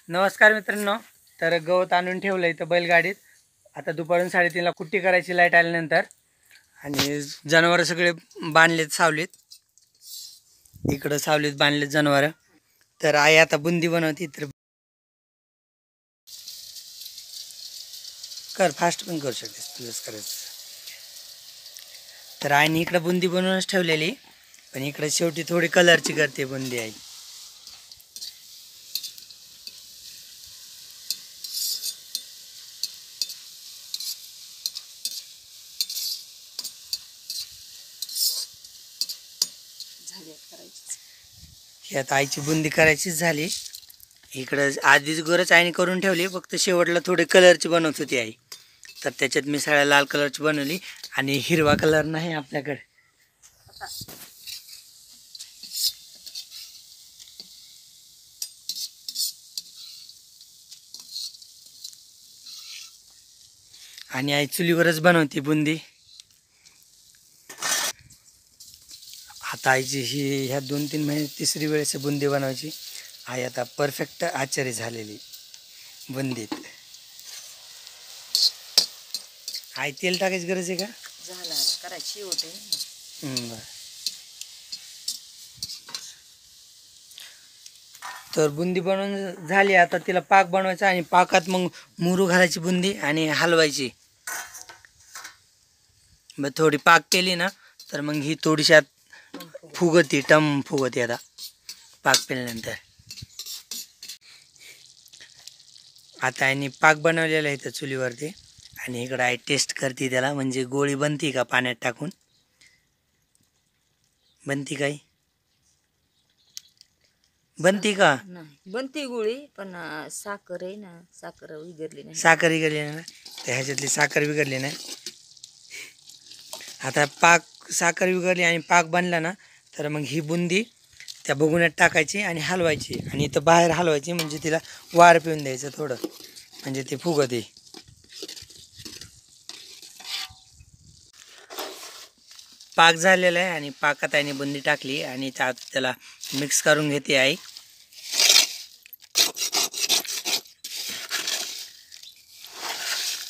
नमस्कार मित्रांनो. तर गवत आणून ठेवलं इथं बैलगाडीत. आता दुपारून 3:30ला कुट्टी करायची लाईट आल्यानंतर. आणि जनावरं सगळे बांधलेत सावलीत. इकडं सावलीत बांधलेत जनावरं. तर आई आता बुंदी बनवते. तर कर फास्ट पण करू शकतेस तुझंच करायचं. तर आईने इकडं बुंदी बनवूनच ठेवलेली, पण इकडे शेवटी थोडी कलरची करते बुंदी आई. ही आता आईची बुंदी करायचीच झाली. इकडं आधीच गोरच आईने करून ठेवली, फक्त शेवटला थोडी कलरची बनवत होती आई. तर त्याच्यात मी सगळ्या लाल कलरची बनवली आणि हिरवा कलर नाही आपल्याकडे. आणि आई चुलीवरच बनवती बुंदी. आता आईची ही ह्या 2-3 महिने तिसरी वेळेस बुंदी बनवायची. आई आता परफेक्ट आचारी झालेली बुंदीत. आई तेल टाकायची गरज आहे का? झाला करायची होते. बरं. तर बुंदी बनवून झाली. आता तिला पाक बनवायचा आणि पाकात मग मुरू घालायची बुंदी आणि हलवायची. मग थोडी पाक केली ना तर मग ही थोडीशी फुगती, टम फुगती आता पाक पेल्यानंतर. आता आईने पाक बनवलेला आहे त्या चुलीवरती आणि इकडं आई टेस्ट करते त्याला, म्हणजे गोळी बनती का पाण्यात टाकून. बनती काही बनती का? नाही बनती गोळी, पण साखर आहे ना, साखर विगरली नाही. साखर विगरली ना, तर ह्याच्यातली साखर विगरली नाही. आता पाक साखर विगरली आणि पाक बनला ना तर मग ही बुंदी त्या भगुण्यात टाकायची आणि हलवायची. आणि इथं बाहेर हलवायची, म्हणजे तिला वार पिऊन द्यायचं थोडं, म्हणजे ते फुगते. पाक झालेला आहे आणि पाकात आईने बुंदी टाकली आणि त्याला मिक्स करून घेते आई.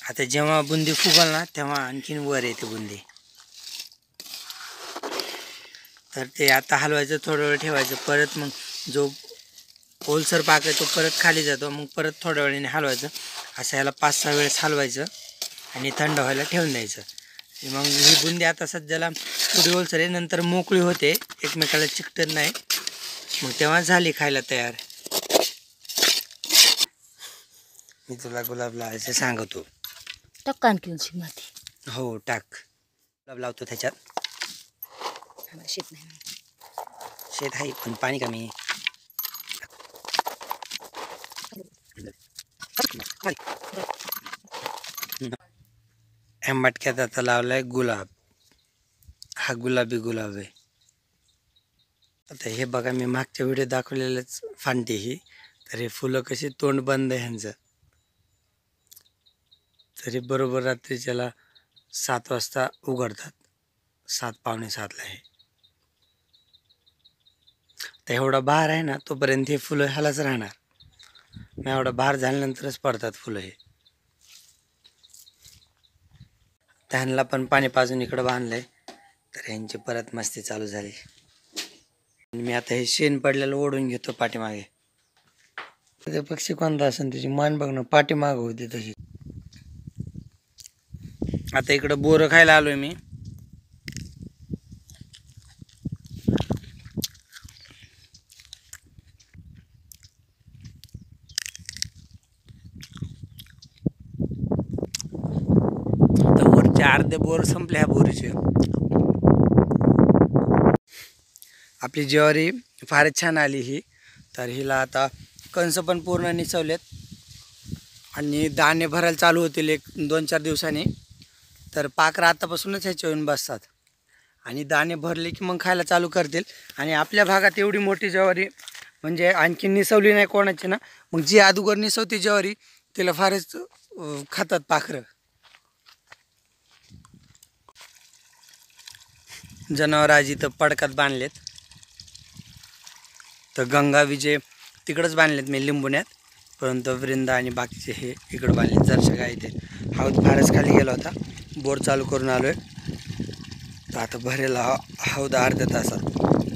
आता जेव्हा बुंदी फुगल ना तेव्हा आणखीन वर येते बुंदी. तर ते आता हलवायचं, थोडा वेळ ठेवायचं. परत मग जो ओलसर पाक आहे तो परत खाली जातो. मग परत थोड्या वेळाने हलवायचं. असं याला 5-6 वेळेस हलवायचं आणि थंड व्हायला ठेवून द्यायचं. मग ही बुंदी आता सध्याला थोडी ओलसर आहे, नंतर मोकळी होते, एकमेकाला चिकटत नाही. मग तेव्हा झाली खायला तयार. मी तुला गुलाब लावायचं सांगतो. टाक आणखीनची माती. हो टाक. गुलाब लावतो त्याच्यात. शेत नाही, शेत आहे पण पाणी कमी. मटक्यात आता लावलाय गुलाब. हा गुलाबी गुलाब आहे. आता हे बघा, मी मागच्या व्हिडिओ दाखवलेलंच फांटी ही. तर हे फुलं कशी तोंड बंद आहे ह्यांचं. तरी बरोबर रात्रीच्याला 7 वाजता उघडतात. 7 पावणे 7ला आहे. तर एवढा बहार आहे ना, तोपर्यंत हे फुलं ह्यालाच राहणार. मग एवढा बहार झाल्यानंतरच पडतात फुलं हे. त्यांना पण पाणी पाजून इकडं बांधलंय. तर यांची परत मस्ती चालू झाली. मी आता हे शेण पडलेलं ओढून घेतो पाठीमागे. ते पक्षी कोणता असेल त्याची मान बघ ना, पाठीमाग होती तशी. आता इकडं बोरं खायला आलोय मी. तर वरचे अर्धे बोर संपले ह्या बोरीचे. आपली ज्वारी फारच छान आली ही. तर हिला आता कंस पण पूर्ण निचवलेत आणि दाणे भरायला चालू होतील 1-2-4 दिवसांनी. तर पाखरं आतापासूनच ह्याच्या येऊन बसतात आणि दाणे भरले की मग खायला चालू करतील. आणि आपल्या भागात एवढी मोठी ज्वारी म्हणजे आणखी निसवली नाही कोणाची ना, मग जी अगोदर निसवती ज्वारी तिला फारच खातात पाखरं. जनावर आज इथं पडकात बांधलेत. तर गंगा विजय तिकडंच बांधलेत मी लिंबुण्यात. परंतु वृंदा आणि बाकीचे हे इकडं बांधले जरशा गाय इथे हौद फारच खाली गेला होता. बोर चालू करून आलो आहे. तर आता भरेल हौद अर्ध्या तासात.